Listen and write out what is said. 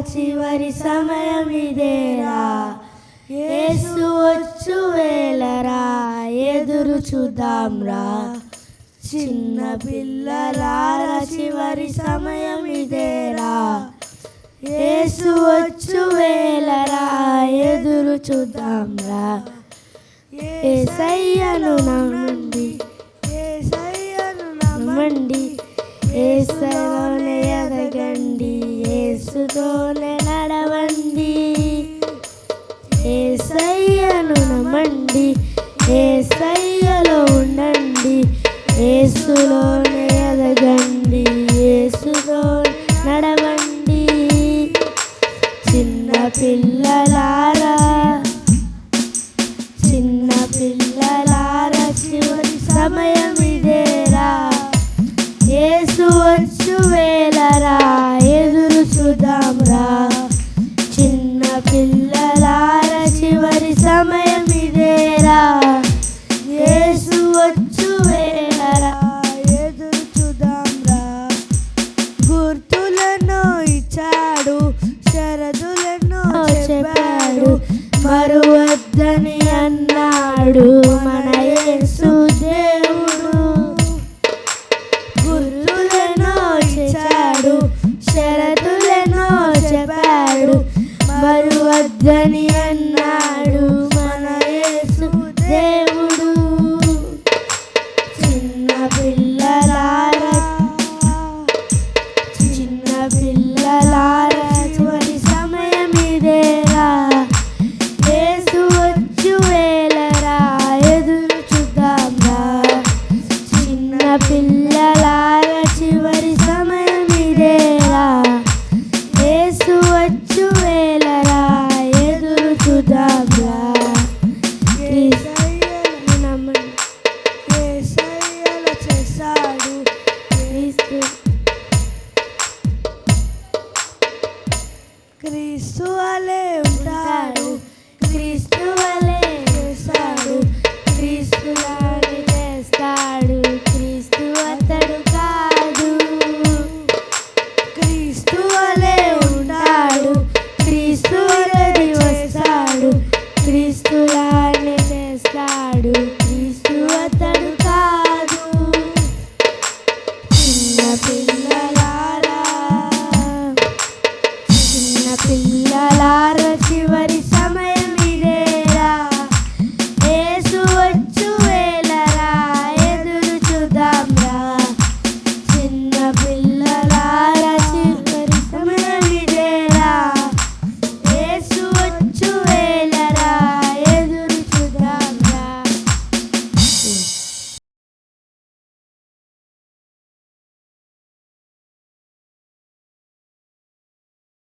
చివరి సమయం ఇదేరా, యేసు వచ్చు వేళరా, ఎదురు చూద్దాంరా. చిన్న పిల్లలారా చివరి సమయం ఇదేరా, యేసు వచ్చు వేళరా, ఎదురు చూద్దాంరా. యేసయ్యను నమ్మండి, యేసయ్యను నమ్మండి, యేసులోనే ఎదగండి, యేసుతోనే నడవండి. యేసయ్యను నమ్మండి, యేసయ్యలో ఉండండి, యేసులోనే ఎదగండి, యేసుతో నడవండి. చిన్న పిల్లలారా, చిన్న పిల్లలారా చివరి సమయం ఇదేరా, యేసు వచ్చు వేళరా, ఎదురు చూద్దాంరా. చిన్న పిల్లలారా చివరి సమయం ఇదేరా, యేసు వచ్చు వేళరా, ఎదురు చూద్దాంరా. గుర్తులను ఇచ్చాడు, షరతులను చెప్పాడు, మరువద్దని అన్నాడు మన యేసు దేవుడు.